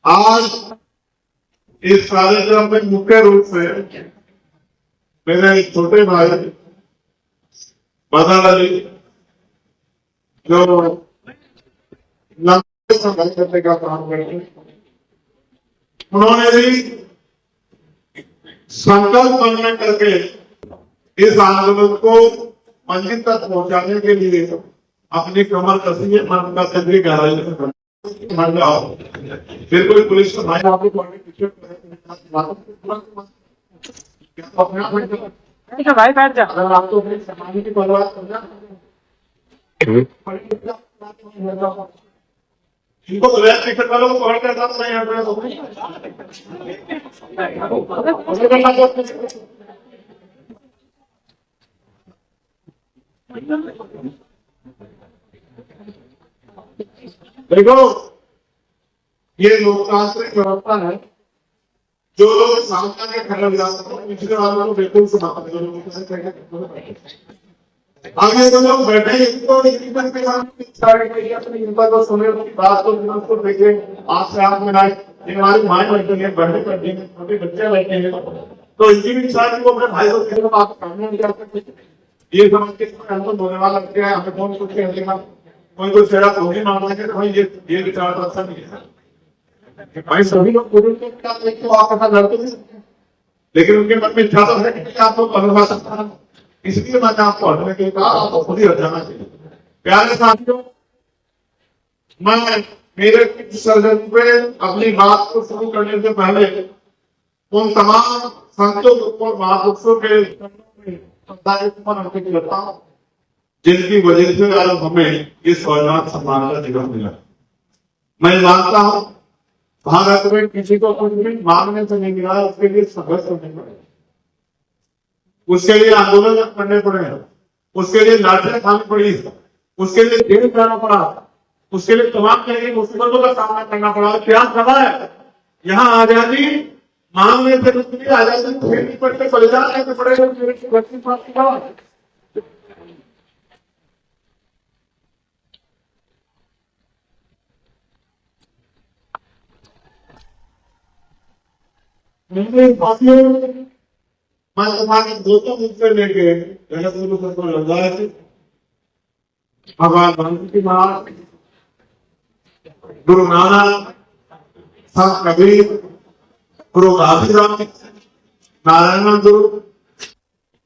आज इस कार्यक्रम में मुख्य रूप से मेरे छोटे भाई बदल अली जो लंबे समय करने का काम करते हैं, उन्होंने भी संकल्प बनने करके इस आंदोलन को मंजिल तक पहुंचाने के लिए अपनी कमर कसी है, मन का सभी गहराई से फिर कोई पुलिस का भाई आपको भाई बैठ जा। अगर आपको अपनी समाज की परवाह करना इनको तो रेस्ट टिकट वालों को पकड़ कर साथ नहीं हट देखो, ये लोकतांत्रिक व्यवस्था है। जो लोग सामने के खड़े जाते हैं पिछले वालों को बिल्कुल समाप्त आगे जो लोग बैठे इनको इनका तो सुने बात तो देखे आज से आप में हमारी माए बैठे हैं, बड़े बैठे हैं, छोटे बच्चे बैठे हैं, तो इनकी भी इच्छा को अपने भाई को आप सामने नहीं कर सकते। ये समझ के होने वाला है हमें कौन कुछ कोई कोई फेरा तो नहीं मानना है भाई ये विचार अच्छा नहीं है भाई। सभी लोग आप लड़ते हैं, लेकिन उनके मन में इच्छा तो है कि आपको बनवा सकता है, इसलिए मैंने आपको हटने के कहा आपको खुद ही हट जाना चाहिए। प्यारे साथियों, मैं मेरे सर्जन पे अपनी बात को शुरू करने से पहले उन तमाम संतों और महापुरुषों के करता हूँ जिनकी वजह से आज हमें इस स्वाभिमान सम्मान का अधिकार मिला। मैं मानता हूँ भारत में किसी को कुछ भी मांगने से नहीं मिला, उसके लिए संघर्ष करने पड़े, उसके लिए आंदोलन करने पड़े, उसके लिए लाठियां खानी पड़ी, उसके लिए जेल जाना पड़ा, उसके लिए तमाम तरह की मुसीबतों का सामना करना पड़ा। क्या सभा है यहाँ आजादी मांगने से कुछ नहीं, आजादी खेलनी पड़ते बलिदान करने पड़ेगा। मैं तुम्हारे दोस्तों मुझसे लेके को लगाए थे भगवान गांधी महाराज, गुरु नानक, संत कबीर, गुरु घासीराम, नारायण गुरु,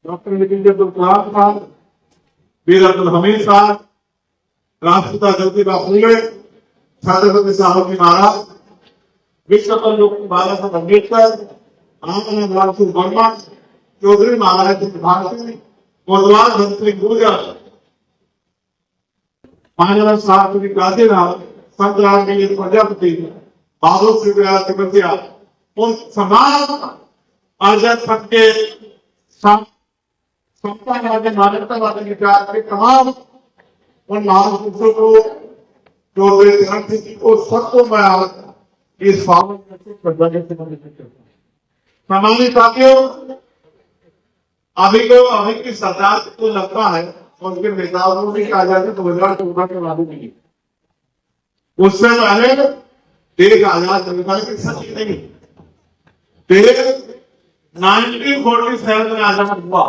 डॉक्टर नितिन कलाम साहब, वीर अब्दुल हमीद साहब, राष्ट्रपिता ज्योतिबा फुले, छत्रपति साहू महाराज, विश्व कवि बाबा साहब अम्बेडकर, आनंदलाल वर्मा, चौधरी महाराज भारती, गोदवाल मंत्री गुर्जर, मान्यवर शास्त्री काशीराम, संत रामगिरी प्रजापति, बाबू शिवराज तिब्बतिया, उन समाज आजाद संघ के समतावादी मानवतावादी विचार के तमाम उन महापुरुषों को जो सबको मैं इस सामान्य साथियों, अभी की सरकार को लगता है उनके नेताओं ने आजादी 2014 के बाद नहीं, उससे पहले देश आजाद की सच्ची नहीं, देश 1947 में आजाद हुआ,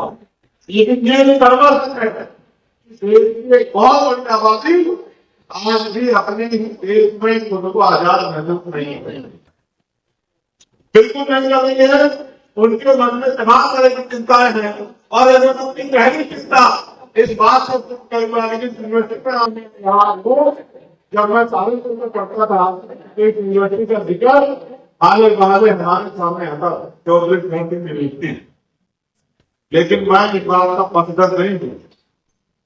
लेकिन ये देश बहुत बड़ी आबादी आज भी अपने देश में खुद को आजाद महसूस नहीं है, बिल्कुल नहीं करेंगे। उनके मन में तमाम तरह की चिंताएं हैं और अगर उनकी गहरी चिंता इस बात को यूनिवर्सिटी में जब मैं सालिमपुर में पढ़ता था, एक यूनिवर्सिटी का जिक्र आगे हमारे सामने आता चौधरी मिली थी, लेकिन मैं इस बात का पसंद नहीं हूँ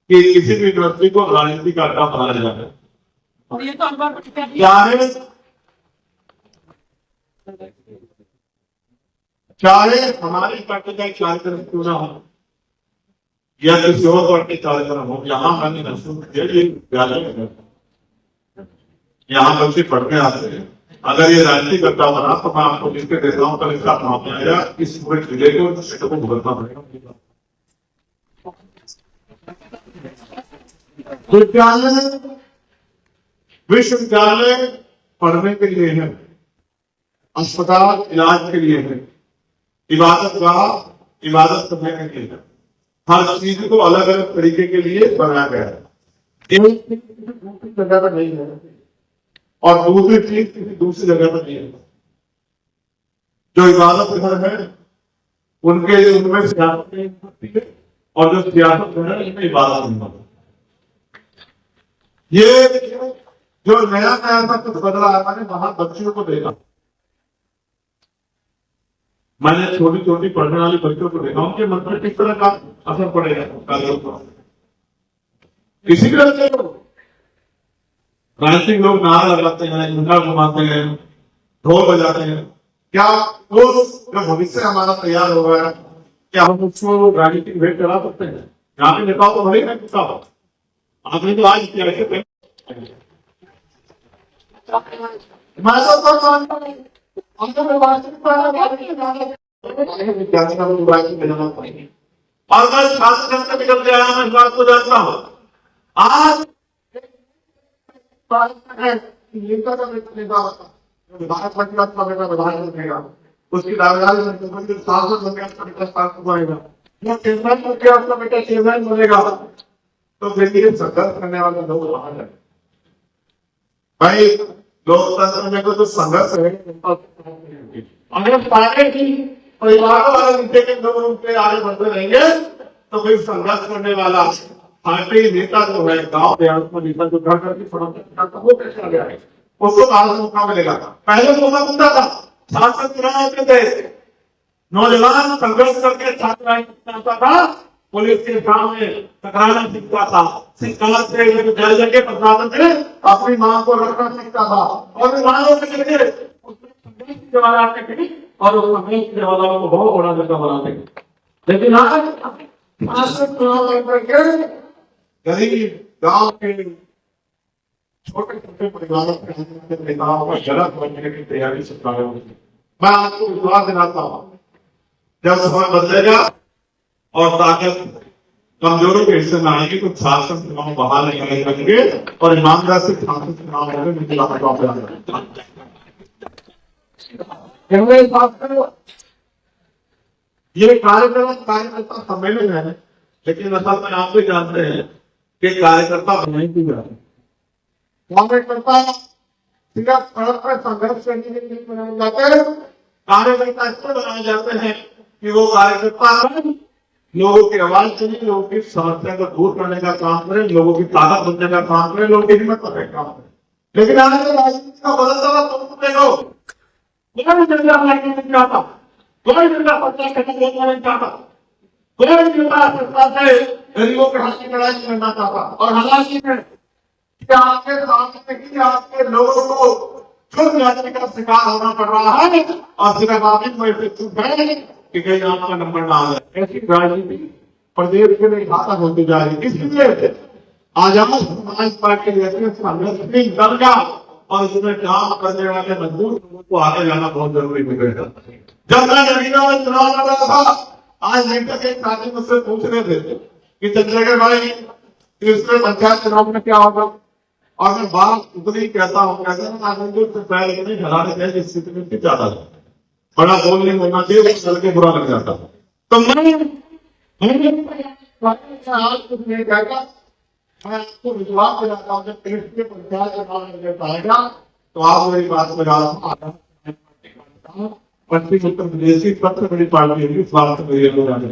कि किसी भी यूनिवर्सिटी को राजनीति का अड्डा बनाया जाए। और ये तो चाहे हमारी पार्टी का कार्यक्रम क्यों ना हो या किसी और पार्टी कार्यक्रम हो, यहाँ मैंने यहाँ बच्चे पढ़ने आते हैं। अगर ये राजनीति करता बना तो मैं आपको जिसके देता हूँ कल इसका नाम आएगा, इस पूरे जिले को भुगतना पड़ेगा। विद्यालय विश्वविद्यालय पढ़ने के लिए है, अस्पताल इलाज के लिए है, इबादत गाह इबादत करने के लिए है। हर चीज को अलग अलग तरीके के लिए बनाया गया है। एक दूसरी जगह पर नहीं है और दूसरी चीज किसी दूसरी जगह पर नहीं है। जो इबादत घर है उनके उनमें सियासत नहीं होती है और जो सियासत घर है उनमें इबादत नहीं होती। ये जो नया नया सा कुछ बदला है, मैंने वहां बच्चियों को देखा, मैंने छोटी छोटी पढ़ने वाली बच्चों को देखा, उनके मन पर किस तरह का असर पड़ेगा कार्यों पर। इसी तरह से राजनीतिक लोग नारा लगाते हैं, झंडा घुमाते हैं, ढोल बजाते हैं। क्या वो जो भविष्य हमारा तैयार हो रहा है, क्या हम उसको राजनीतिक भेंट करा सकते हैं? यहाँ पे नेताओं को भले नहीं पता हो, आपने तो आज किया है। और मैं छात्र संघ से निकल के आया, मैं इस बात को जानता हूँ। आज भारत बनेगा, उसकी दावेदारी सांसद बन गया, बनेगा, बेटा चेयरमैन बनेगा, तो फिर ये संघर्ष करने वाले लोग बाहर है। भाई लोकतंत्र में तो संघर्ष है, अगर पार्टी की परिवारों वाले नीचे के लोग आगे बढ़ते रहेंगे तो फिर संघर्ष करने वाला पार्टी नेता जो है गांव देहात में नेता जो घर घर की सड़क वो कैसे आ गया है, उसको बाद में मौका मिलेगा। पहले मौका मिलता था, सांसद चुनाव होते थे, नौजवान संघर्ष करके छात्र आता था, पुलिस के सामने टकराना सीखता था, सरकार से जल के प्रशासन से अपनी मांग को रखना सीखता था और मांगों से लेकर और को बहुत बड़ा जगह बनाते। लेकिन गरीब गांव के छोटे छोटे परिवारों के नेताओं का गलत बनने की तैयारी सरकार होगी। मैं आपको विश्वास दिलाता हूँ, जब समय बदलेगा और ताकत कमजोरों के हिस्से में आएगी तो शासन चुनाव बाहर नहीं आएंगे और ईमानदार से शासन चुनाव ये कार्यकर्ता सम्मेलन है, लेकिन असल में आप भी जानते हैं कि कार्यकर्ता नहीं भी कार्यकर्ता सिर्फ सड़क पर संघर्ष करने के लिए बनाए जाते हैं। कार्यकर्ता इसलिए बनाए जाते हैं कि वो कार्यकर्ता लोगों की आवाज सुने, लोगों की समस्या को दूर करने का काम करें, लोगों की ताकत बनने का काम करें, लोगों की हिम्मत करने का काम करें। लेकिन आज राजनीति का बदलता हुआ तुम देखो, कोई जनता नहीं चाहता, कोई जनता प्रचार करने नहीं चाहता, कोई जनता सरकार से गरीबों के हाथ की लड़ाई करना चाहता। और हालांकि आपके सामने ही आपके लोगों को छुप जाने का शिकार होना पड़ रहा है और सिर्फ आपकी चुप है कि कहीं आपका नंबर ना आ जाए। ऐसी राजनीति प्रदेश के लिए घातक होती जा रही है। इसलिए आजाद समाज पार्टी जैसे संगठन दर्जा और इसमें काम करने वाले मजदूर लोगों को आगे जाना बहुत जरूरी हो गया। जब मैं नवीना में चुनाव लड़ रहा था, आज नेता के साथी मुझसे पूछ रहे थे कि चंद्रशेखर भाई इसमें पंचायत चुनाव में क्या होगा, और मैं बात उतनी कहता हूँ, कहते से पहले नहीं हराने चाहिए, इस स्थिति में ज्यादा बड़ा बोल नहीं होना चाहिए, चल के बुरा लग जाता। तो मैं आपको विश्वास दिलाता हूँ, जब देश के पंचायत चुनाव रिजल्ट आएगा तो आप मेरी बात में पश्चिम उत्तर प्रदेश की सबसे बड़ी पार्टी होगी, इस बात में ये लोग आगे।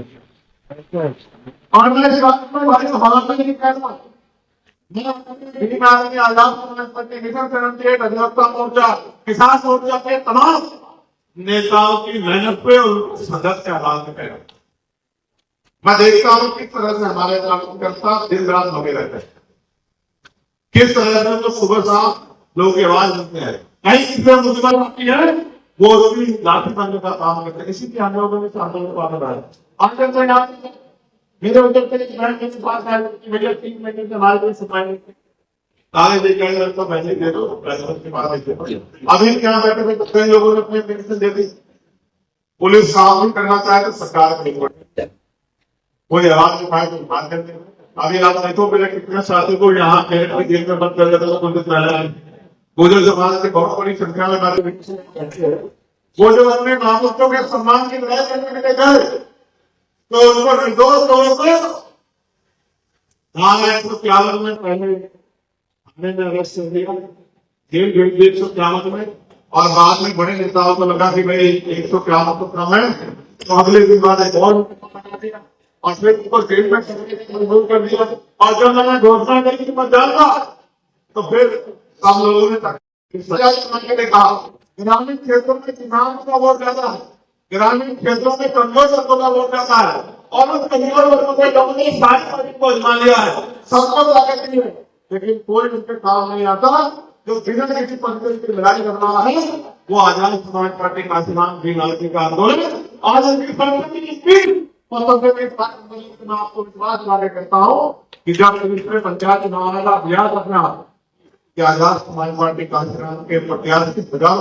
और मैं इस बात में भाई हमारा नहीं कहता, आजाद समाज पार्टी मिशन से अधिवक्ता मोर्चा, किसान मोर्चा के तमाम नेताओं की मेहनत पे और संघर्ष के आधार पर मैं देखता हूँ किस तरह से हमारे कार्यकर्ता दिन रात लगे रहते हैं, किस तरह से तो सुबह शाम लोगों की आवाज सुनते हैं। कहीं किसी मुसीबत आती है वो भी लाठी मारने का काम करते हैं। इसी के आने वाले आंदोलन को आगे बढ़ाया। कोई आप मेरे उधर से पास है, मेरे 3 महीने से हमारे लिए सफाई ताले देकर तो पैसे दे दो, अभी क्या बैठे कई लोगों ने अपने पेंशन दे दी। पुलिस काम भी करना चाहे तो सरकार कोई आवाज उठाए तो बात करते हैं। अभी आप देखो मेरे कितने साथियों को यहाँ जेल में बंद कर देते तो पुलिस गुर्जर समाज की बहुत बड़ी संख्या में हमारे वो जो अपने महापुरुषों के सम्मान की लड़ाई करने के लिए गए तो उनको निर्दोष लोगों को 1,51 में पहले हमने अरेस्ट कर दिया, जेल भेज दिया 151 में, और बाद में बड़े नेताओं को लगा कि भाई 151 तो कम है, तो अगले दिन बाद एक और बना दिया और फिर उनको जेल में मजबूर कर दिया। और जब मैंने घोषणा करी कि मैं जाऊंगा तो फिर सब लोगों ने कहा ग्रामीण क्षेत्रों में किसानों का वोट ज्यादा है, ग्रामीण क्षेत्रों में कमजोर वर्गों का वोट ज्यादा है, और उन कमजोर वर्गों के लोगों ने सारी पार्टी को आजमा लिया है, सबको ताकत नहीं है, लेकिन कोई उनके काम नहीं आता। जो बिना किसी पंचायत की लड़ाई कर रहा है वो आजाद समाज पार्टी का सिद्धांत भी नागरिक का आंदोलन आज उनकी संगठन की स्पीड मैं आपको विश्वास वाले करता हूँ कि जब दूसरे पंचायत चुनाव आएगा अभ्यास अपना कि आजाद समाज पार्टी का सिद्धांत के प्रत्याशी बजाओ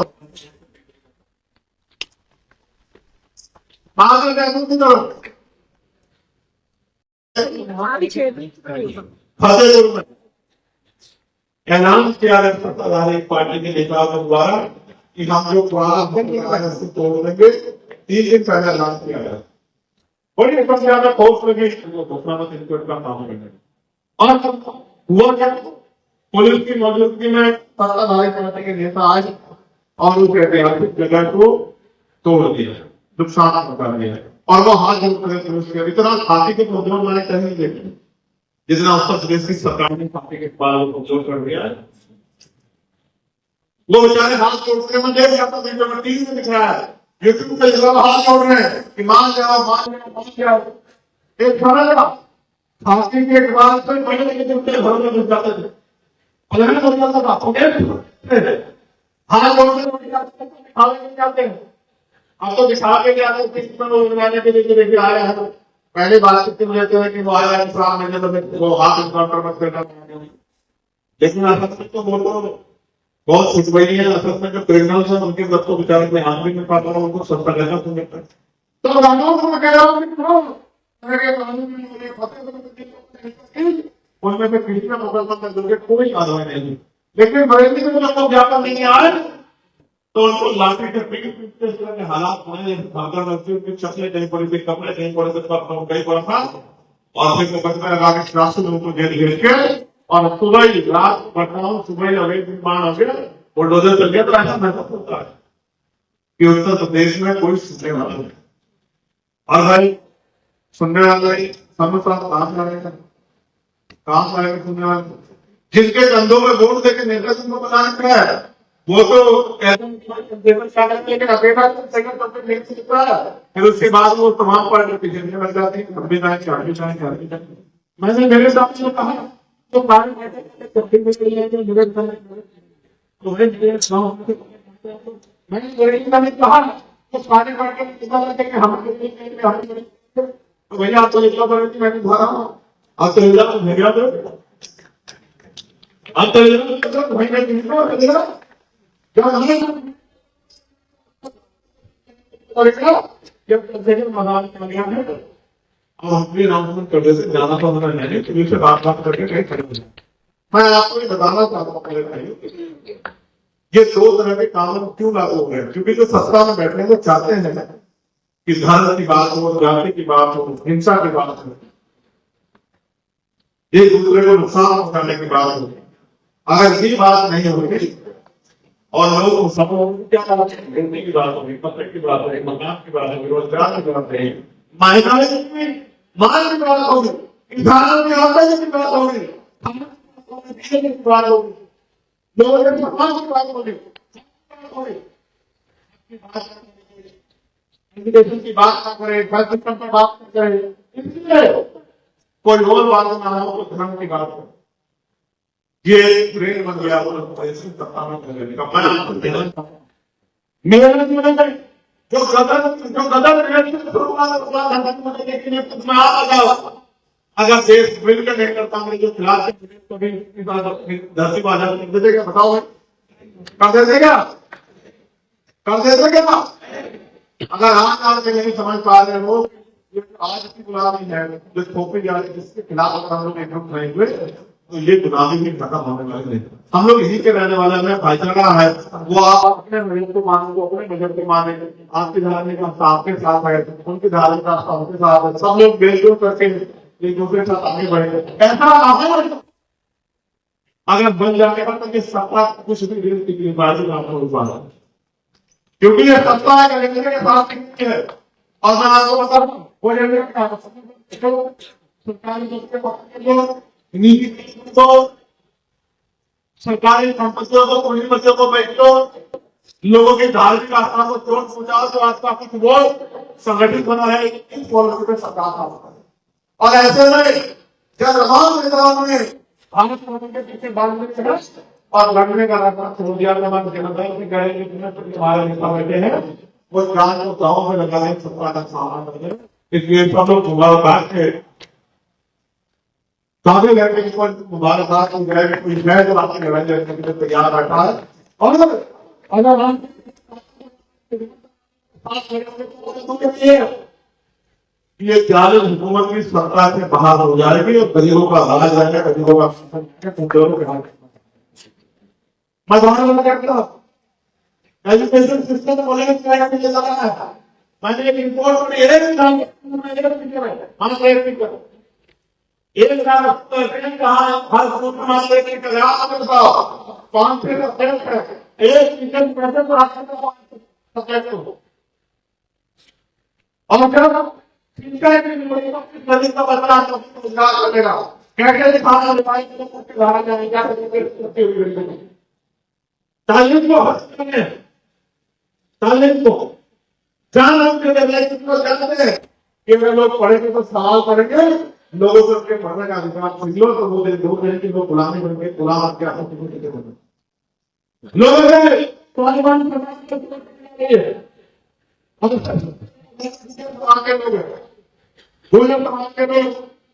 फतेहपुर में ऐलान किया गया सत्ताधारी पार्टी के नेताओं के द्वारा कि हम जो तोड़ देंगे, 3 दिन पहले ऐलान किया गया। बड़ी संख्या में फोर्स लगी घोषणा का काम करने और हुआ क्या, पुलिस की मौजूदगी में सत्ताधारी पार्टी के नेता आए और उस ऐतिहासिक जगह को तोड़ दिया, नुकसान पहुंचा दिया, और वो हाथ जोड़ इतना छाती के प्रोग्राम मैंने कहीं नहीं देखे जितना उत्तर प्रदेश की सरकार ने पार्टी के पालों को जोड़ कर दिया है। वो बेचारे हाथ जोड़ने में देख जाता था, टीवी में दिख रहा है, यूट्यूब पे सब हाथ जोड़ रहे हैं कि मान जाओ मान जाओ मान जाओ। एक खाना लगा फांसी के बाद से पहले के दिन के घर में घुस जाते थे, अलग हो जाता था, हाथ जोड़ने जाते हैं। अब तो दिखा के क्या के लिए लेके आया है, पहले बातचीत में लेते हैं कि वो आया इस्लाम मैंने तो वो हाथ इनकाउंटर मत करना, लेकिन असल में तो वो बहुत कुछ वही है। असल में जो क्रिमिनल्स हैं उनके बच्चों बेचारे में हाथ भी नहीं पाता है, उनको सस्ता लेना सुन लेता है। तो कानून को कह रहा हूँ उनमें से किसी का मुकदमा करके कोई कार्रवाई नहीं, लेकिन बरेली में जब लोग ज्ञापन नहीं आए तो उनको लाठी से पीट हालात बने, चकले कहीं पड़े थे, कपड़े कहीं पड़े थे, कहीं पड़ा था, और फिर मुकदमा लगा के रास्ते में उनको जेल भेज के और सुबह ही रात पटना सुबह ही अवैध निर्माण हो गया, बुलडोजर चल गया। तो ऐसा महसूस होता है कि उत्तर प्रदेश में कोई सुनने वाला नहीं, और भाई सुनने वाला ही समझ काम सुनने वाले जिनके कंधों में वोट देकर नेता को बनाना क्या है, वो तो फिर उसके बाद वो तमाम पार्टी पीछे लग जाती है। मैंने मेरे साथ जो कहा तो मैंने कहा तो सारे पार्टी भैया आप तो लिखा पड़ेगी, मैंने भरा आप तो भेजा आप तो ज्यादा तो पुलिस से बात करके कहीं खड़े हो जाए। मैं आपको ये बताना चाहता हूँ ये 2 तरह के कानून क्यों लागू हो गए, क्योंकि जो सत्ता में बैठने को चाहते हैं कि धर्म की बात हो, जाति की बात हो, हिंसा की बात हो, एक दूसरे को नुकसान पहुंचाने की बात हो, अगर ये बात नहीं होगी और लोग क्या की बात होगी, पत्र की बात होगी, मकान की बात होगी, रोजगार की बात होगी, महिलाएं मान की बात होगी, किसानों की आमदनी की बात होगी, की बात होगी, लोगों के सम्मान की बात होगी, की बात ना करे, पर बात न करे, इसलिए कोई और बात ना हो तो धर्म की बात हो। ये ट्रेन बन गया जो अगर देश मिलकर नहीं करता हूँ जो खिलाफ धरती को आजाद कर देगा, बताओ कर देगा अगर आज से नहीं समझ पा रहे हो आज की गुलामी है जो थोपी जा रही जिसके खिलाफ हम लोग एकजुट नहीं हुए तो ये गुलामी भी खत्म होने वाली नहीं। हम लोग यहीं के रहने वाले हैं, भाईचारा है। वो आप अपने मजहब को माने, वो अपने मजहब को माने, आपकी धार्मिक आस्था आपके साथ है, उनकी धार्मिक आस्था उनके साथ है, सब लोग मिलजुल करके एक दूसरे के साथ आगे बढ़ेंगे। ऐसा माहौल अगर बन जाएगा तो ये सत्ता कुछ भी गिनती की बाजी आपको उठाना, क्योंकि ये सत्ता है के पास नहीं है। और मैं आपको बता रहा हूँ, वो नीति तो सरकारी संपत्तियों को, पूंजी बच्चों को बेचो, लोगों की धार्मिक आस्था को चोट पहुंचाओ, तो आस्था कुछ वो संगठित बना है इस पॉलिसी पे सरकार का। और ऐसे में जब तमाम नेताओं ने भारत के पीछे बांधने का और लड़ने का रास्ता छोड़ दिया, तमाम जनता से कहे कि हमारे नेता बैठे हैं, वो जान को गाँव में लगाए, सत्ता का सामना करें। इसलिए सब लोग मुबारक के सामने लड़ने के ऊपर मुबारकबाद कोई नए जवाब के लिए तैयार बैठा है। और अगर हम ये जालिम हुकूमत की सत्ता से बाहर हो जाएगी और गरीबों का राज रहेगा, गरीबों का मैं दोनों कहता हूँ एजुकेशन सिस्टम बोलेंगे मैंने एक रिपोर्ट में एक कहा हर मामले की पांच एक किचन पैसे तो और नदी का बदला रोजगार करेगा, कैसे तालीम को जान कि वे लोग पढ़ेंगे तो सवाल करेंगे, लोगों को उसके पढ़ने का अधिकार मिल लो तो वो दो दिन की लोग गुलामी बनेंगे, गुलाम क्या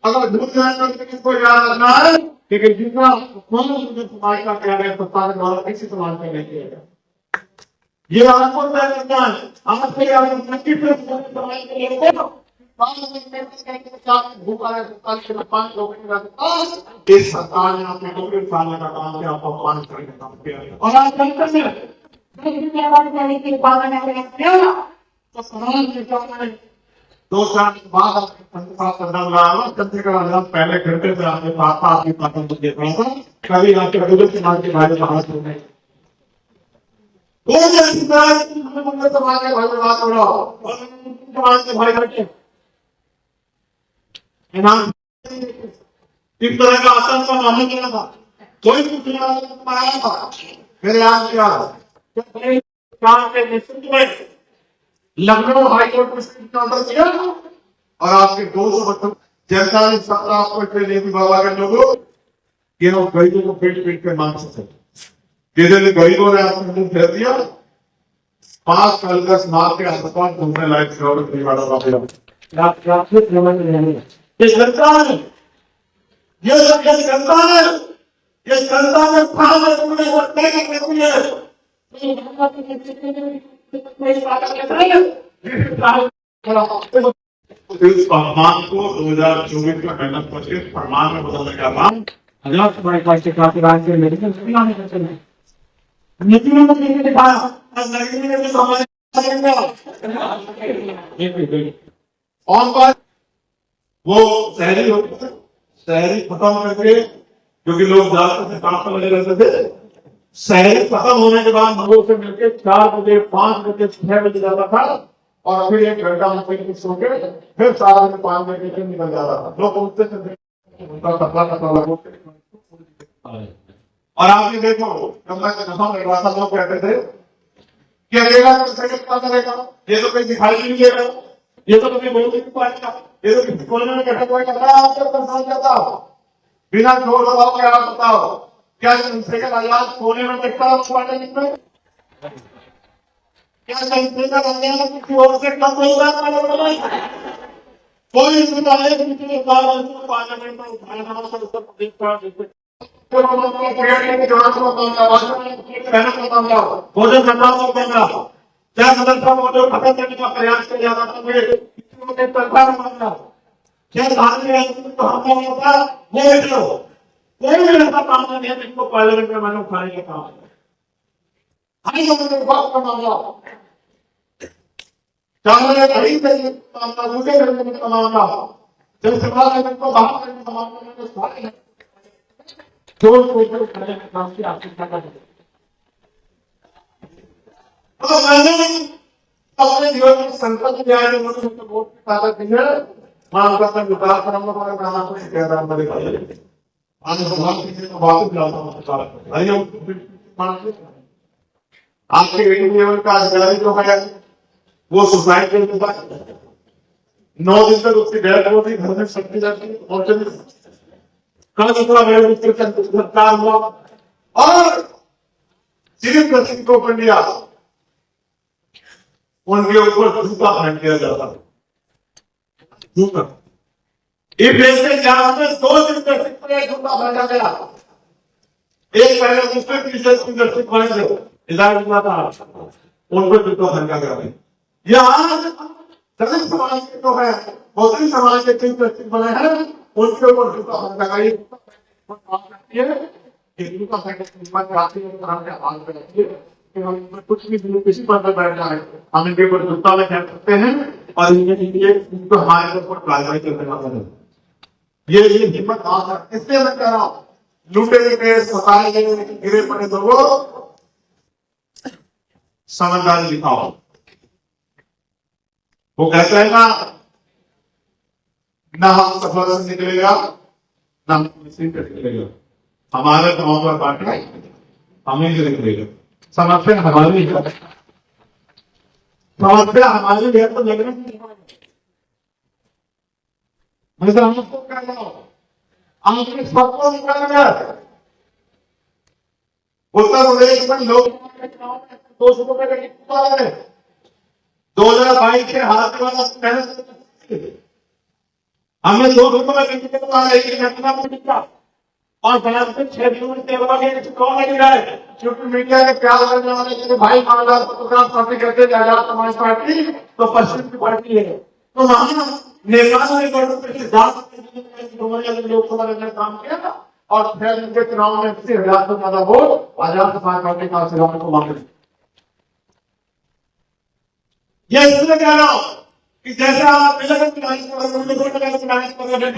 अगर दूर को याद रखना है, लेकिन जितना समाज का क्या है सत्ता द्वारा किसी समाज में नहीं किया जाए, ये आपको तय करना है। इस सरकार ने अपने को सामने का काम किया, आपको अपमान करने का काम किया और आज दो साल बाद पहले घंटे से आपके पापा आपकी पसंद को देख रहा था, कभी आपके बुजुर्ग समाज के बारे में बात हो रही समाज के भाई बात हो रहा हो समाज के भाई बैठे इस तरह का आतंक का मामला किया था, कोई कुछ पाया था। मेरे यहाँ क्या के नेतृत्व में लखनऊ हाईकोर्ट में ऑर्डर किया और आपके 200 बच्चों जनता ने सत्ता आपको इसलिए दी बाबा के लोगों कि वो गरीबों को पेट पेट पे मांग सकते, गरीबों ने आपको दे दिया 5 साल का मार के अस्पताल घूमने लायक ये सरकार है, ये जनता है, ये जनता में इस फरमान को 2024 का मेहनत करके फरमान में बदलने का काम और वो शहरी होते शहरी खत्म करके, क्योंकि लोग ज्यादा से काम करने रहते थे, शहरी खत्म होने के बाद लोगों से मिलकर 4 बजे 5 बजे 6 बजे जाता था और फिर 1 घंटा में सो के फिर 4 बजे 5 बजे फिर निकल जाता था। लोग उठते थे और आपने देखो जब मैं दफा लग रहा था लोग कहते थे कि अकेला क्या करेगा, ये तो कोई दिखाई नहीं दे रहा, ये तो कभी बोल नहीं पाएगा, ये तो किसी कोने में बैठा कोई कर रहा है, आपको परेशान करता हो बिना जोर दबाव के। आप बताओ क्या चंद्रशेखर आजाद कोने में बैठता है में? क्या चंद्रशेखर आजाद किसी और से कम नहीं होगा? कोई पार्लियामेंट में उठाया उत्तर प्रदेश का भोजन सरकार को देना, क्या सदस्य को खत्म करने का प्रयास किया जाता था, क्या कोई भी ऐसा काम नहीं है जिसको पार्लियामेंट में मैंने उठाने का काम है। हमें समझ बात करना चाहे कहीं से मुझे करने में कमाऊंगा जब सवाल है को बाहर करने में कमाऊंगा तो सारे जो करने में काम की आवश्यकता है। तो मैंने अपने जीवन में संकल्प लिया है मुझे वोट की ताकत दी है। मान करता हूँ विकास करूंगा पर कहा कोई कहना मेरे आज भगवान किसी को वापस लाता हूँ। आपके लेवल का अधिकारी जो है वो सुसाइड के बाद 9 दिन तक उसकी डेथ हो गई, घर में शक्ति जाती और कल दूसरा मेरे हुआ और सिर्फ प्रसिद्ध को इंडिया उनके ऊपर जूता फेंक दिया जाता जूता। इस देश के जहां में 2 दिन तक जूता फेंका गया। एक पहले दूसरे तीसरे बने थे इलाज हुआ था उनको जूता फेंका गया। यहाँ दलित समाज के जो है मुस्लिम समाज के 3 व्यक्ति बने हैं उनके ऊपर जूता फेंका गया। हम कुछ भी किसी पर बैठ जाए हम इनके ऊपर जूता में फेंक सकते हैं और इनको हमारे ऊपर कार्रवाई करने वाला है। ये हिम्मत आ इसलिए मैं कह रहा हूँ लूटे गए सताए गए गिरे पड़े लोगों समझदारी दिखाओ। वो कहते हैं ना हम सफर से निकलेगा ना हम किसी से निकलेगा। हमारे गांव का बांटा हमें से निकलेगा। समस्या हमारी है तो लग रही मैं आपको कह रहा हूं आपने सबको निकालेंगे। उत्तर प्रदेश में लोग 200 रुपए का टिकट है 2022 के हाथ वाला हमने 200 रुपए का टिकट टिकट और बनारस 6 किलोमीटर कौन नहीं रहा है क्योंकि मीडिया के प्यार करने वाले भाई मानदार पत्रकार पार्टी कहते हैं आजाद समाज पार्टी तो पश्चिम की पार्टी है। तो वहां निर्वाचन लोकसभा ने काम किया और फिर उनके चुनाव में 80,000 से ज्यादा वोट आजाद समाज पार्टी का सिद्धांत को मांगे। ये इसलिए कह रहा हूं कि जैसे आप मेहनत कर रहे हैं गौतम मेहनत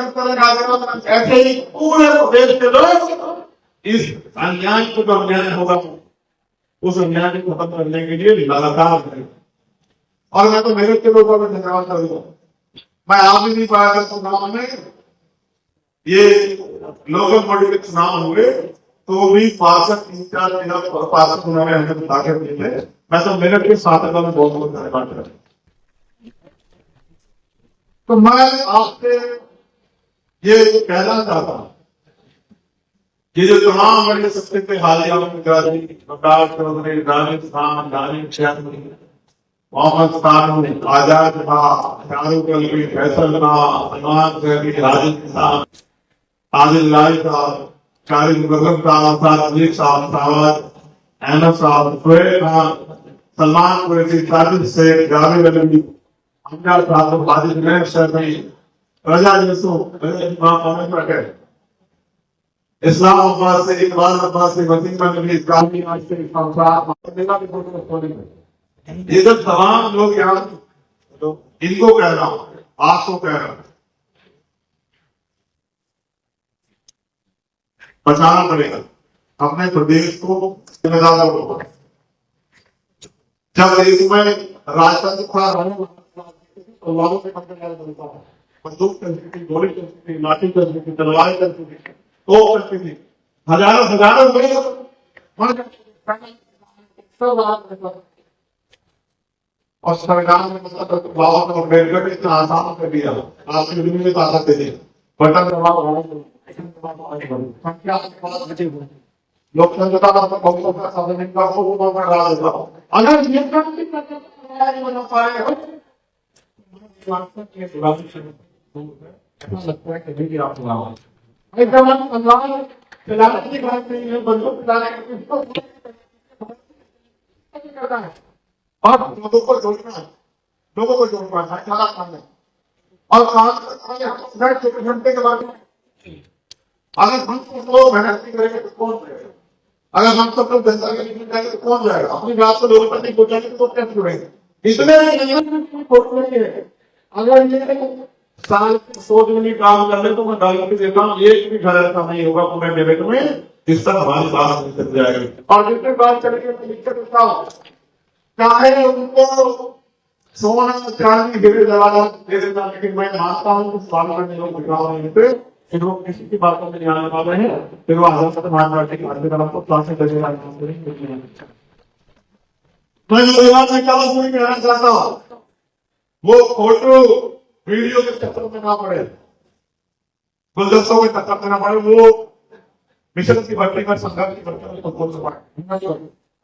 कर रहे ऐसे ही पूरे प्रदेश के लोग इस अन्याय को जो अन्याय होगा उस अन्याय को खत्म करने के लिए लगातार करें। और मैं तो मेहनत के लोगों का धन्यवाद करूंगा। मैं आ भी नहीं पाया था चुनाव में ये लोकल बॉडी के चुनाव हुए तो भी पार्षद 3-4 पार्षद उन्होंने हमें ताकत दी है। मैं तो मेरठ के साथ में बहुत बहुत धन्यवाद करता हूं। तो मैं आपसे ये कहना चाहता हूं ये जो तमाम बड़े सत्ते पे हालिया प्रकाश चौधरी राजस्थान मोहम्मद खान आजाद था शाहरुख अली फैसल था सलमान राजस्थान आदिल लाई साहब कारिम गजब साहब अजीत साहब अहमद साहब सुहेल खान सलमान कुरैशी साजिद शेख जावेद अली अमजद साहब हाजिर में शर्मी रजा यूसुफ इमाम पटेल इस्लामाबाद से इकबाल अब्बास से वसीम अली कामी से ये सब तमाम लोग यहाँ इनको कह रहा हूँ आपको कह रहा हूँ बचाना पड़ेगा अपने प्रदेश को जिम्मेदार लोगों को। जब देश में राजतंत्र बंदूक चलती थी गोली चलती थी लाठी चलती थी तलवारें चलती थी तो करती थी हजारों और संविधान में मतलब बाबा को अम्बेडकर इतना आसान कर दिया आपकी दुनिया में ताकत दे दी बटन लोकतंत्र का साधन का अगर ये बना पाए लगता है कभी आप खिलाने की बात नहीं है बंदूक खिलाने और लोगों को सोचना लोगों को जोड़ पाना है, ज्यादा काम है। और काम 24 घंटे के बाद अगर हम सब लोग मेहनत नहीं करेंगे तो कौन करेगा? अगर हम सब लोग जनता के लिए जाएंगे तो कौन जाएगा? अपनी बात को लोगों तक नहीं पहुंचाएंगे तो कैसे जुड़ेंगे? इसलिए फोटो नहीं है। अगर ये साल 100 दिन काम कर ले तो मैं गारंटी देता हूँ एक भी घर ऐसा नहीं होगा पूरे मेले में जिस तक हमारी बात नहीं चल जाएगी। और जितनी बात चलेगी मैं दिक्कत करता हूँ, चाहे उनको सोना चांदी गिरे जवाब दे देता, लेकिन मैं मानता हूँ कि स्वामी में लोग बिगाड़ नहीं थे, इन लोग किसी की बातों में नहीं आने वाले हैं। फिर वो आजाद समाज पार्टी के कार्यक्रम को क्लास में लगेगा। मैं परिवार में क्या नहीं कहना चाहता हूँ, वो फोटो वीडियो के चक्कर में ना पड़े, गुलदस्तों के चक्कर में ना पड़े, वो मिशन की भर्ती कर संघर्ष की भर्ती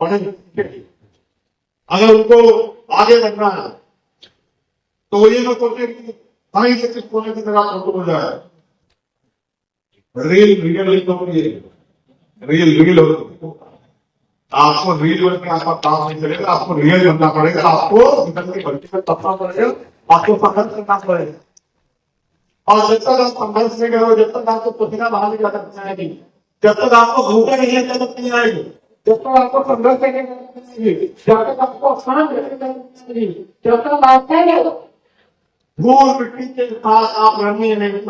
पढ़े। अगर उनको आगे बढ़ना है तो वो ये ना सोचे कि कहीं से किस कोने की तरह फोटो हो जाए। रियल हो, आपको रील बनने का आपका काम नहीं चलेगा, आपको रियल बनना पड़ेगा, आपको मिशन की भर्ती में तपना पड़ेगा, आपको संघर्ष करना पड़ेगा। और जब तक आप संघर्ष नहीं करोगे, जब तक आपको पसीना बाहर नहीं जाता आएगी, जब तक आपको भूखे नहीं नहीं आएगी, जब तक आपको संघर्ष नहीं आएगी, जब तक आपको शांत नहीं, जब तक आपको धूल मिट्टी के साथ आप रहने नहीं